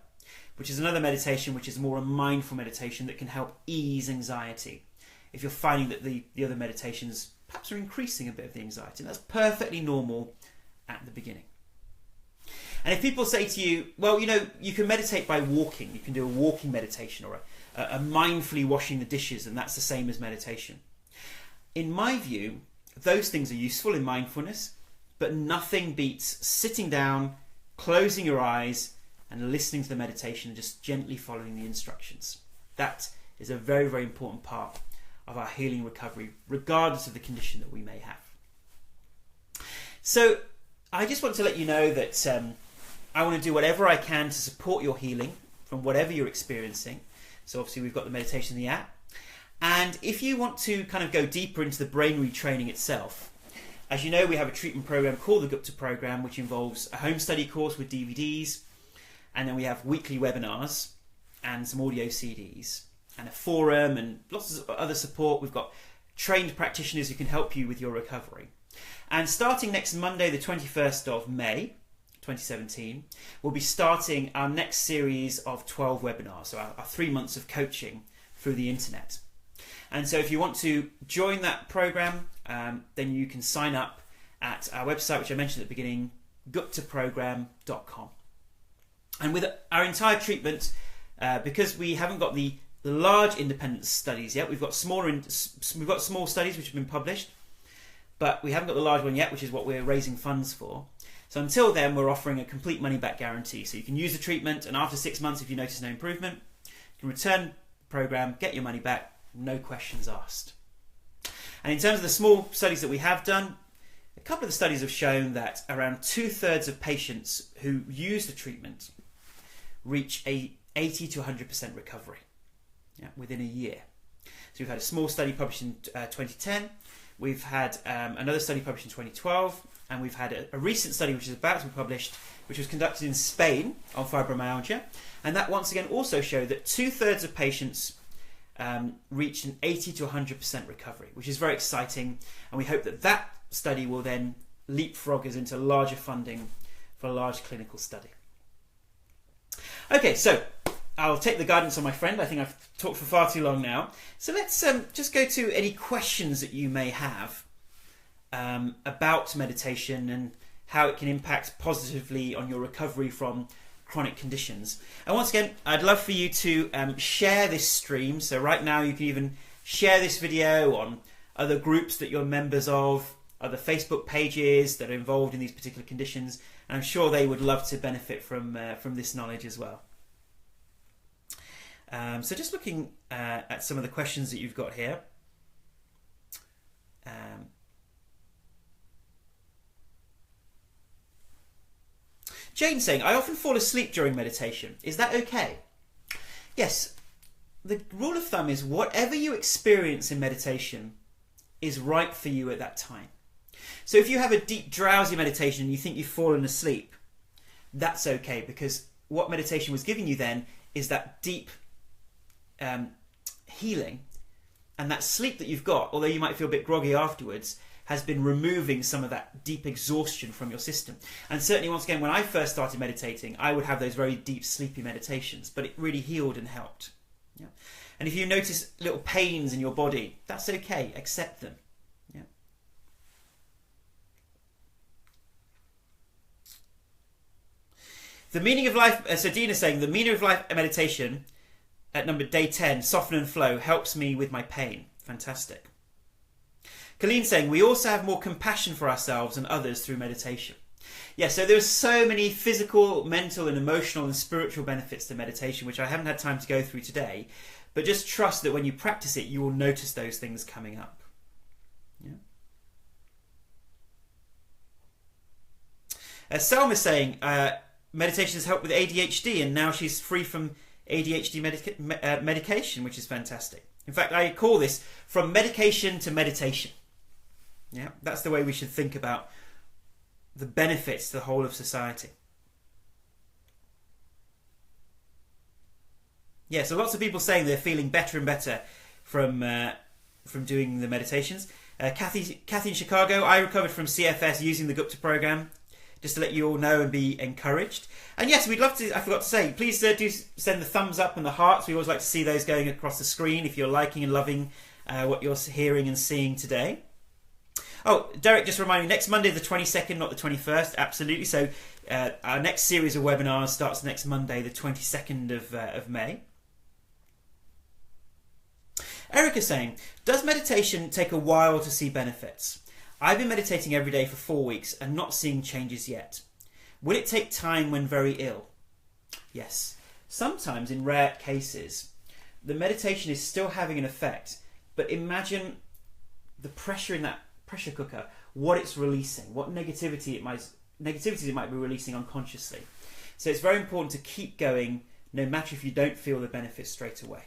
which is another meditation which is more a mindful meditation that can help ease anxiety. If you're finding that the other meditations perhaps are increasing a bit of the anxiety, and that's perfectly normal at the beginning. And if people say to you, well, you can meditate by walking, you can do a walking meditation or a mindfully washing the dishes, and that's the same as meditation. In my view, those things are useful in mindfulness, but nothing beats sitting down, closing your eyes, and listening to the meditation and just gently following the instructions. That is a very, very important part of our healing recovery, regardless of the condition that we may have. So I just want to let you know that I want to do whatever I can to support your healing from whatever you're experiencing. So obviously we've got the meditation in the app. And if you want to kind of go deeper into the brain retraining itself, as you know, we have a treatment program called the Gupta Program, which involves a home study course with DVDs, and then we have weekly webinars and some audio CDs and a forum and lots of other support. We've got trained practitioners who can help you with your recovery. And starting next Monday, the 21st of May, 2017, we'll be starting our next series of 12 webinars, so our 3 months of coaching through the internet. And so if you want to join that program, then you can sign up at our website, which I mentioned at the beginning, guptaprogram.com. And with our entire treatment, because we haven't got the large independent studies yet, we've got small studies which have been published, but we haven't got the large one yet, which is what we're raising funds for. So until then, we're offering a complete money-back guarantee. So you can use the treatment, and after 6 months, if you notice no improvement, you can return the program, get your money back, no questions asked. And in terms of the small studies that we have done, a couple of the studies have shown that around 2/3 of patients who use the treatment reach a 80 to 100% recovery within a year. So we've had a small study published in 2010, we've had another study published in 2012, and we've had a recent study which is about to be published, which was conducted in Spain on fibromyalgia, and that once again also showed that 2/3 of patients reached an 80 to 100% recovery, which is very exciting, and we hope that study will then leapfrog us into larger funding for a large clinical study. Okay, so I'll take the guidance on my friend. I think I've talked for far too long now. So let's just go to any questions that you may have about meditation and how it can impact positively on your recovery from chronic conditions. And once again, I'd love for you to share this stream. So right now you can even share this video on other groups that you're members of, other Facebook pages that are involved in these particular conditions, and I'm sure they would love to benefit from this knowledge as well. So just looking at some of the questions that you've got here. Jane saying, I often fall asleep during meditation. Is that okay? Yes. The rule of thumb is whatever you experience in meditation is right for you at that time. So if you have a deep drowsy meditation and you think you've fallen asleep, that's okay, because what meditation was giving you then is that deep healing, and that sleep that you've got, although you might feel a bit groggy afterwards, has been removing some of that deep exhaustion from your system. And certainly, once again, when I first started meditating, I would have those very deep sleepy meditations, but it really healed and helped. Yeah. And if you notice little pains in your body, that's okay, accept them. Yeah. The meaning of life, so Dina's saying, the meaning of life meditation at day 10, soften and flow, helps me with my pain. Fantastic. Colleen saying, we also have more compassion for ourselves and others through meditation. Yeah, so there's so many physical, mental and emotional and spiritual benefits to meditation, which I haven't had time to go through today. But just trust that when you practice it, you will notice those things coming up. Yeah. Selma's saying, meditation has helped with ADHD, and now she's free from ADHD medication, which is fantastic. In fact, I call this from medication to meditation. Yeah, that's the way we should think about the benefits to the whole of society. Yeah, so lots of people saying they're feeling better and better from doing the meditations. Kathy in Chicago, I recovered from CFS using the Gupta Program. Just to let you all know and be encouraged. And yes, we'd love to, I forgot to say, please do send the thumbs up and the hearts. We always like to see those going across the screen if you're liking and loving what you're hearing and seeing today. Oh, Derek just reminded me, next Monday the 22nd, not the 21st, absolutely. So our next series of webinars starts next Monday, the 22nd of May. Erica saying, does meditation take a while to see benefits? I've been meditating every day for 4 weeks and not seeing changes yet. Will it take time when very ill? Yes. Sometimes, in rare cases, the meditation is still having an effect, but imagine the pressure in that pressure cooker, what it's releasing, what negativities it might be releasing unconsciously. So it's very important to keep going, no matter if you don't feel the benefits straight away.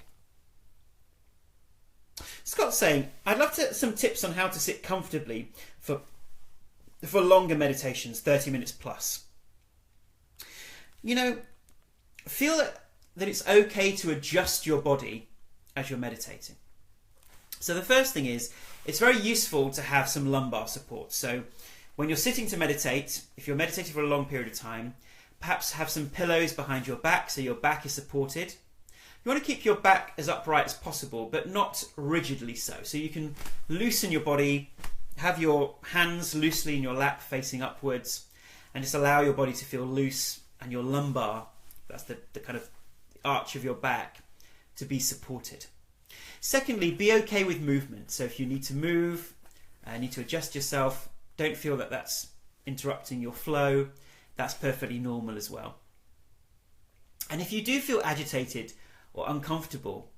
Scott's saying, I'd love some tips on how to sit comfortably for longer meditations, 30 minutes plus. You know, feel that it's okay to adjust your body as you're meditating. So the first thing is, it's very useful to have some lumbar support. So when you're sitting to meditate, if you're meditating for a long period of time, perhaps have some pillows behind your back so your back is supported. You want to keep your back as upright as possible, but not rigidly so. So you can loosen your body, have your hands loosely in your lap facing upwards, and just allow your body to feel loose, and your lumbar, that's the kind of arch of your back, to be supported. Secondly, be okay with movement. So if you need to move, need to adjust yourself, don't feel that that's interrupting your flow. That's perfectly normal as well. And if you do feel agitated or uncomfortable,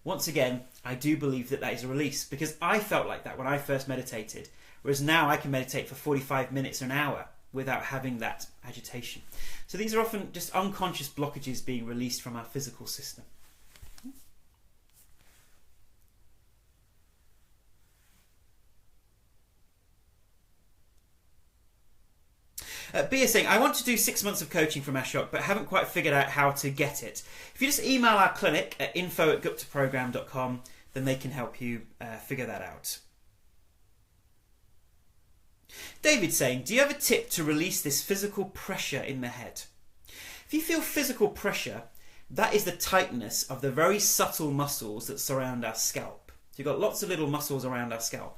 once again, I do believe that is a release, because I felt like that when I first meditated, whereas now I can meditate for 45 minutes or an hour without having that agitation. So these are often just unconscious blockages being released from our physical system. Bea is saying, I want to do 6 months of coaching from Ashok, but haven't quite figured out how to get it. If you just email our clinic at info@guptaprogram.com, then they can help you figure that out. David's saying, do you have a tip to release this physical pressure in the head? If you feel physical pressure, that is the tightness of the very subtle muscles that surround our scalp. So you've got lots of little muscles around our scalp.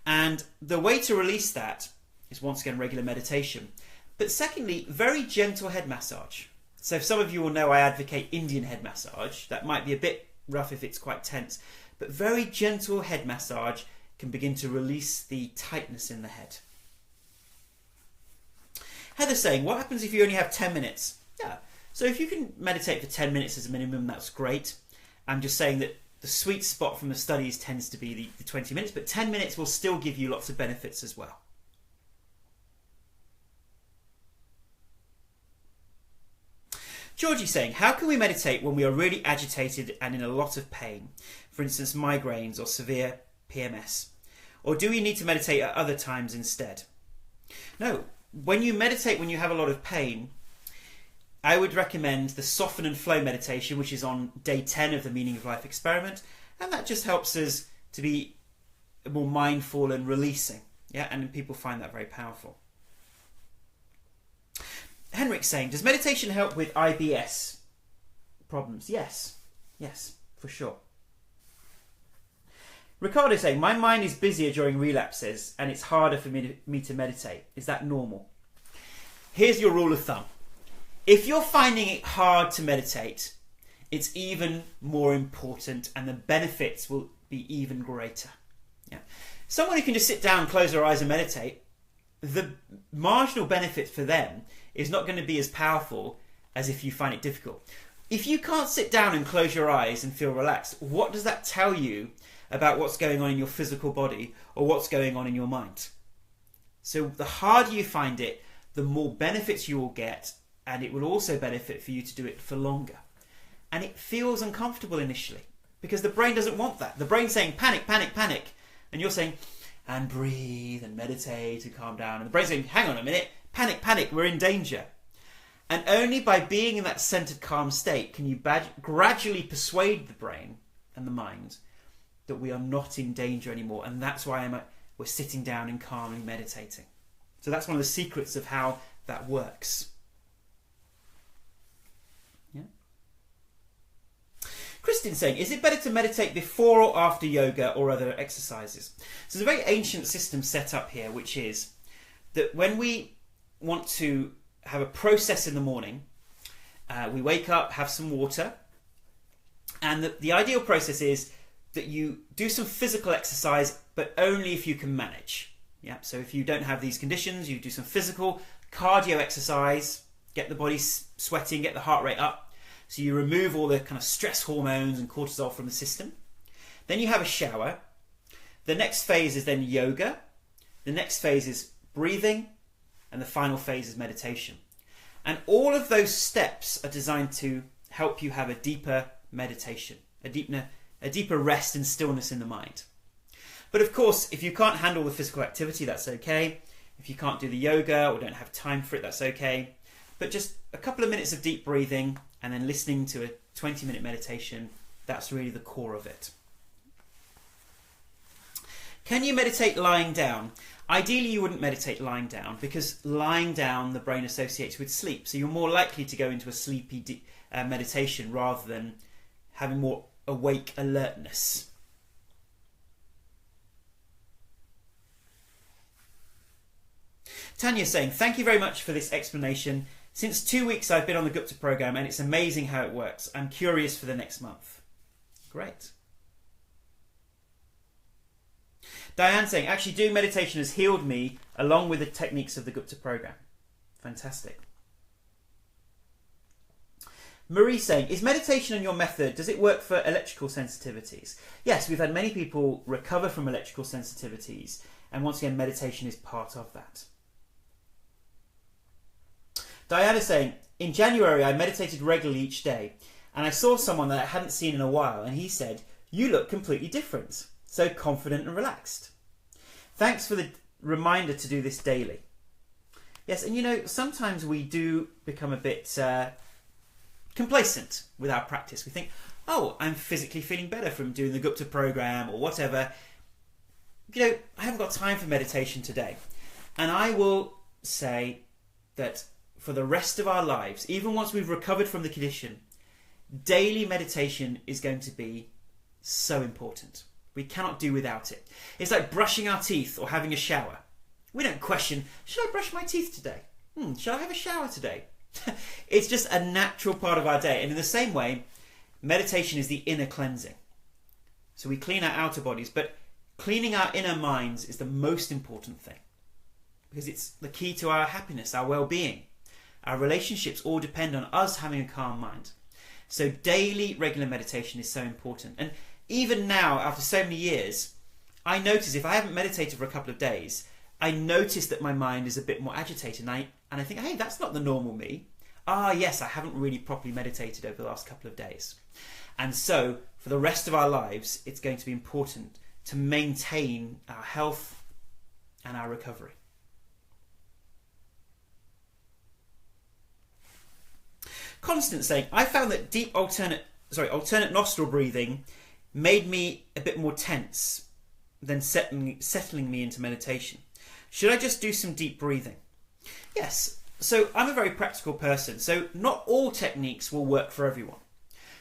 And the way to release that is, once again, regular meditation. But secondly, very gentle head massage. So some of you will know I advocate Indian head massage. That might be a bit rough if it's quite tense. But very gentle head massage can begin to release the tightness in the head. Heather's saying, what happens if you only have 10 minutes? Yeah, so if you can meditate for 10 minutes as a minimum, that's great. I'm just saying that the sweet spot from the studies tends to be the 20 minutes, but 10 minutes will still give you lots of benefits as well. Georgie's saying, how can we meditate when we are really agitated and in a lot of pain? For instance, migraines or severe PMS. Or do we need to meditate at other times instead? No, when you meditate when you have a lot of pain, I would recommend the soften and flow meditation, which is on day 10 of the Meaning of Life experiment. And that just helps us to be more mindful and releasing. Yeah, and people find that very powerful. Henrik's saying, does meditation help with IBS problems? Yes, for sure. Ricardo's saying, my mind is busier during relapses and it's harder for me to meditate. Is that normal? Here's your rule of thumb. If you're finding it hard to meditate, it's even more important and the benefits will be even greater. Yeah. Someone who can just sit down, close their eyes and meditate, the marginal benefit for them is not going to be as powerful as if you find it difficult. If you can't sit down and close your eyes and feel relaxed, what does that tell you about what's going on in your physical body or what's going on in your mind? So the harder you find it, the more benefits you will get, and it will also benefit for you to do it for longer. And it feels uncomfortable initially because the brain doesn't want that. The brain's saying panic, panic, panic. And you're saying, and breathe and meditate and calm down. And the brain's saying, hang on a minute, panic, panic, we're in danger. And only by being in that centered, calm state can you gradually persuade the brain and the mind that we are not in danger anymore. And that's why we're sitting down and calmly meditating. So that's one of the secrets of how that works. Yeah. Christine's saying, is it better to meditate before or after yoga or other exercises? So there's a very ancient system set up here, which is that when we want to have a process in the morning, we wake up, have some water, and the ideal process is that you do some physical exercise, but only if you can manage. Yeah. So if you don't have these conditions, you do some physical cardio exercise, get the body sweating, get the heart rate up. So you remove all the kind of stress hormones and cortisol from the system. Then you have a shower. The next phase is then yoga. The next phase is breathing. And the final phase is meditation. And all of those steps are designed to help you have a deeper meditation, a deeper rest and stillness in the mind. But of course, if you can't handle the physical activity, that's okay. If you can't do the yoga or don't have time for it, that's okay. But just a couple of minutes of deep breathing and then listening to a 20-minute meditation, that's really the core of it. Can you meditate lying down? Ideally, you wouldn't meditate lying down because lying down, the brain associates with sleep. So you're more likely to go into a sleepy meditation rather than having more awake alertness. Tanya's saying, thank you very much for this explanation. Since 2 weeks I've been on the Gupta program and it's amazing how it works. I'm curious for the next month. Great. Diane saying, actually doing meditation has healed me along with the techniques of the Gupta program. Fantastic. Marie saying, is meditation and your method, does it work for electrical sensitivities? Yes, we've had many people recover from electrical sensitivities, and once again, meditation is part of that. Diana saying, in January I meditated regularly each day, and I saw someone that I hadn't seen in a while, and he said, you look completely different, so confident and relaxed. Thanks for the reminder to do this daily. Yes, and you know, sometimes we do become a bit complacent with our practice. We think, oh, I'm physically feeling better from doing the Gupta program or whatever. You know, I haven't got time for meditation today. And I will say that for the rest of our lives, even once we've recovered from the condition, daily meditation is going to be so important. We cannot do without it. It's like brushing our teeth or having a shower. We don't question, should I brush my teeth today? Should I have a shower today? It's just a natural part of our day. And in the same way, meditation is the inner cleansing. So we clean our outer bodies, but cleaning our inner minds is the most important thing, because it's the key to our happiness, our well-being. Our relationships all depend on us having a calm mind. So daily, regular meditation is so important. And even now, after so many years, I notice if I haven't meditated for a couple of days, I notice that my mind is a bit more agitated. And I think, hey, that's not the normal me. Yes, I haven't really properly meditated over the last couple of days. And so, for the rest of our lives, it's going to be important to maintain our health and our recovery. Constance saying, I found that deep alternate nostril breathing made me a bit more tense than settling me into meditation. Should I just do some deep breathing? Yes. So I'm a very practical person, so not all techniques will work for everyone.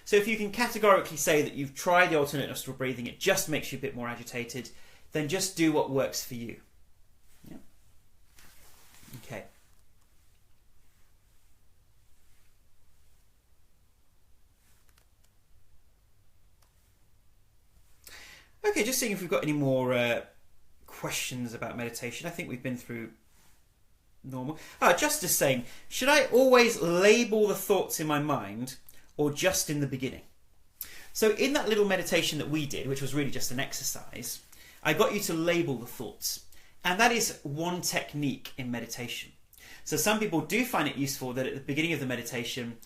So if you can categorically say that you've tried the alternate nostril breathing, it just makes you a bit more agitated, then just do what works for you. Yeah. Okay. Okay, just seeing if we've got any more questions about meditation. I think we've been through normal. Justice saying, should I always label the thoughts in my mind or just in the beginning? So in that little meditation that we did, which was really just an exercise, I got you to label the thoughts. And that is one technique in meditation. So some people do find it useful that at the beginning of the meditation,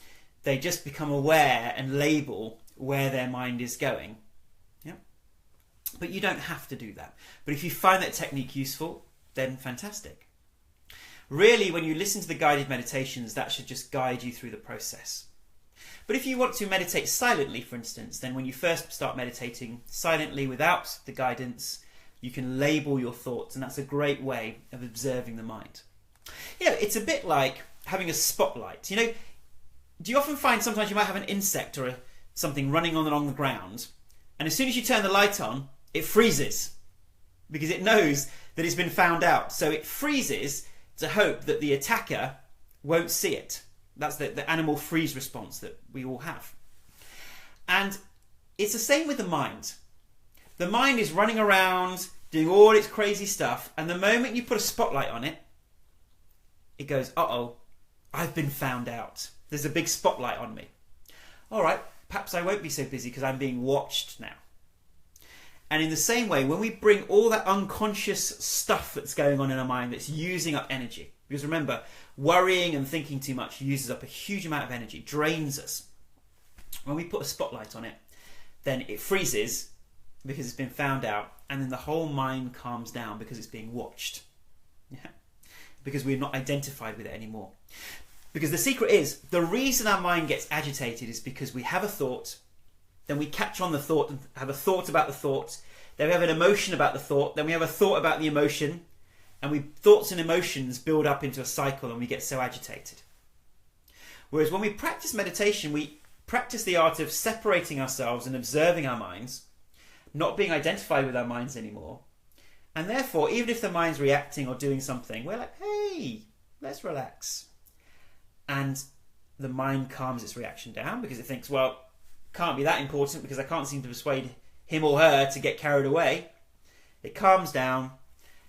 they just become aware and label where their mind is going. Yeah. But you don't have to do that. But if you find that technique useful, then fantastic. Really, when you listen to the guided meditations, that should just guide you through the process. But if you want to meditate silently, for instance, then when you first start meditating silently without the guidance, you can label your thoughts, and that's a great way of observing the mind. It's a bit like having a spotlight. Do you often find sometimes you might have an insect or something running along the ground, and as soon as you turn the light on, it freezes because it knows that it's been found out. So it freezes to hope that the attacker won't see it. That's the animal freeze response that we all have. And it's the same with the mind. The mind is running around doing all its crazy stuff, and the moment you put a spotlight on it, it goes, uh-oh, I've been found out. There's a big spotlight on me. All right, perhaps I won't be so busy because I'm being watched now. And in the same way, when we bring all that unconscious stuff that's going on in our mind that's using up energy, because remember, worrying and thinking too much uses up a huge amount of energy, drains us. When we put a spotlight on it, then it freezes because it's been found out, and then the whole mind calms down because it's being watched. Yeah? Because we're not identified with it anymore. Because the secret is, the reason our mind gets agitated is because we have a thought, then we catch on the thought and have a thought about the thought, then we have an emotion about the thought, then we have a thought about the emotion, and thoughts and emotions build up into a cycle and we get so agitated. Whereas when we practice meditation, we practice the art of separating ourselves and observing our minds, not being identified with our minds anymore. And therefore, even if the mind's reacting or doing something, we're like, hey, let's relax. And the mind calms its reaction down because it thinks, well, can't be that important because I can't seem to persuade him or her to get carried away. It calms down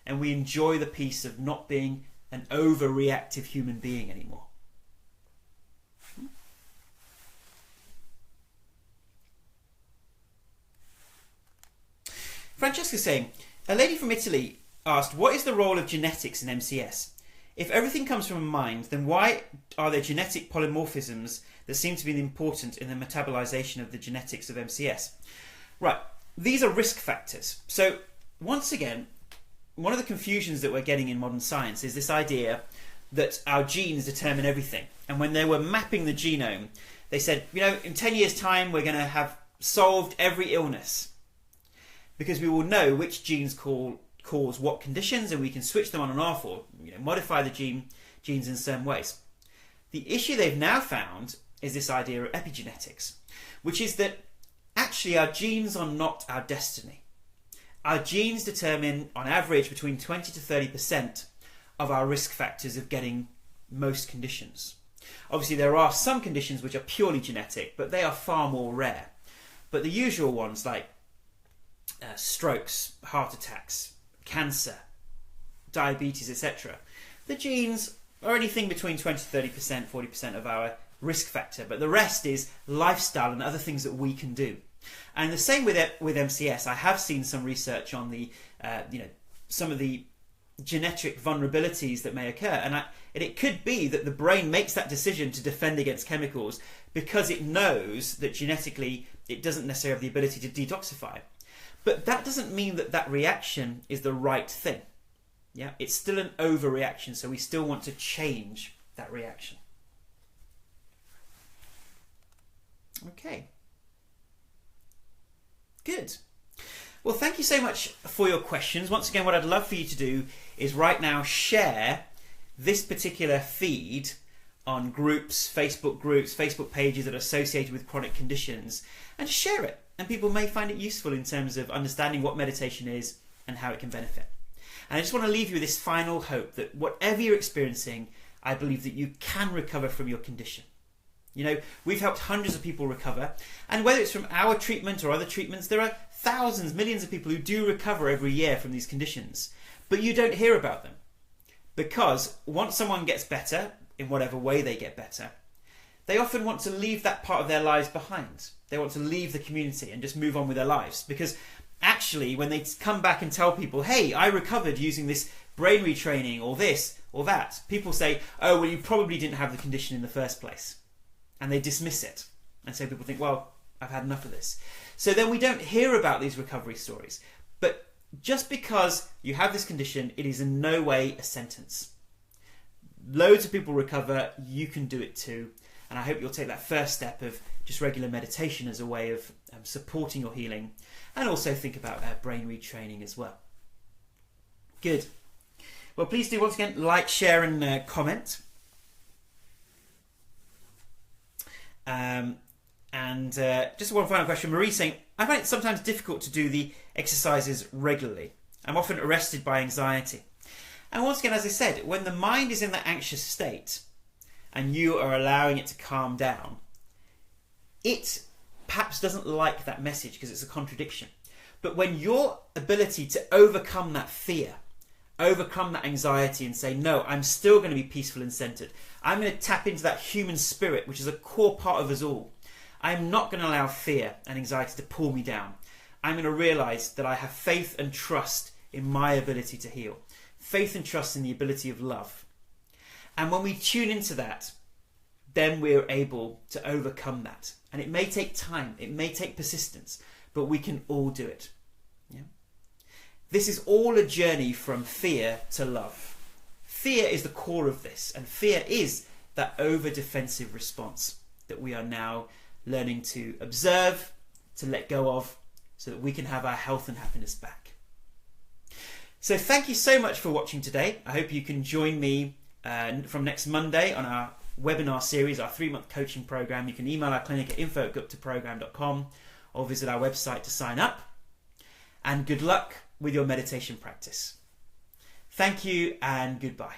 and we enjoy the peace of not being an overreactive human being anymore. Francesca's saying, a lady from Italy asked, what is the role of genetics in MCS? If everything comes from a mind, then why are there genetic polymorphisms that seem to be important in the metabolization of the genetics of MCS? Right, these are risk factors. So once again, one of the confusions that we're getting in modern science is this idea that our genes determine everything. And when they were mapping the genome, they said, in 10 years' time, we're going to have solved every illness because we will know which genes cause cause what conditions, and we can switch them on and off, or modify the genes in certain ways. The issue they've now found is this idea of epigenetics, which is that actually our genes are not our destiny. Our genes determine, on average, between 20 to 30% of our risk factors of getting most conditions. Obviously, there are some conditions which are purely genetic, but they are far more rare. But the usual ones like strokes, heart attacks, cancer, diabetes, etc., the genes are anything between 20 to 30%, 40% of our risk factor, but the rest is lifestyle and other things that we can do. And the same with MCS. I have seen some research on the some of the genetic vulnerabilities that may occur, and it could be that the brain makes that decision to defend against chemicals because it knows that genetically it doesn't necessarily have the ability to detoxify. But that doesn't mean that that reaction is the right thing. Yeah, it's still an overreaction, so we still want to change that reaction. Okay. Good. Well, thank you so much for your questions. Once again, what I'd love for you to do is right now share this particular feed on groups, Facebook pages that are associated with chronic conditions, and share it. And people may find it useful in terms of understanding what meditation is and how it can benefit. And I just want to leave you with this final hope that whatever you're experiencing, I believe that you can recover from your condition. We've helped hundreds of people recover, and whether it's from our treatment or other treatments, there are thousands, millions of people who do recover every year from these conditions, but you don't hear about them. Because once someone gets better, in whatever way they get better, they often want to leave that part of their lives behind. They want to leave the community and just move on with their lives, because actually when they come back and tell people, hey, I recovered using this brain retraining or this or that, people say, oh, well, you probably didn't have the condition in the first place. And they dismiss it. And so people think, well, I've had enough of this. So then we don't hear about these recovery stories. But just because you have this condition, it is in no way a sentence. Loads of people recover. You can do it too. And I hope you'll take that first step of just regular meditation as a way of supporting your healing. And also think about brain retraining as well. Good. Well, please do once again like, share and comment. Just one final question. Marie saying, I find it sometimes difficult to do the exercises regularly. I'm often arrested by anxiety. And once again, as I said, when the mind is in that anxious state and you are allowing it to calm down, it perhaps doesn't like that message because it's a contradiction. But when your ability to overcome that fear, overcome that anxiety and say, no, I'm still going to be peaceful and centered. I'm going to tap into that human spirit, which is a core part of us all. I'm not going to allow fear and anxiety to pull me down. I'm going to realize that I have faith and trust in my ability to heal. Faith and trust in the ability of love. And when we tune into that, then we're able to overcome that. And it may take time, it may take persistence, but we can all do it. Yeah? This is all a journey from fear to love. Fear is the core of this, and fear is that over-defensive response that we are now learning to observe, to let go of, so that we can have our health and happiness back. So thank you so much for watching today. I hope you can join me from next Monday on our webinar series, our 3-month coaching program. You can email our clinic at info@guptaprogram.com or visit our website to sign up. And good luck with your meditation practice. Thank you and goodbye.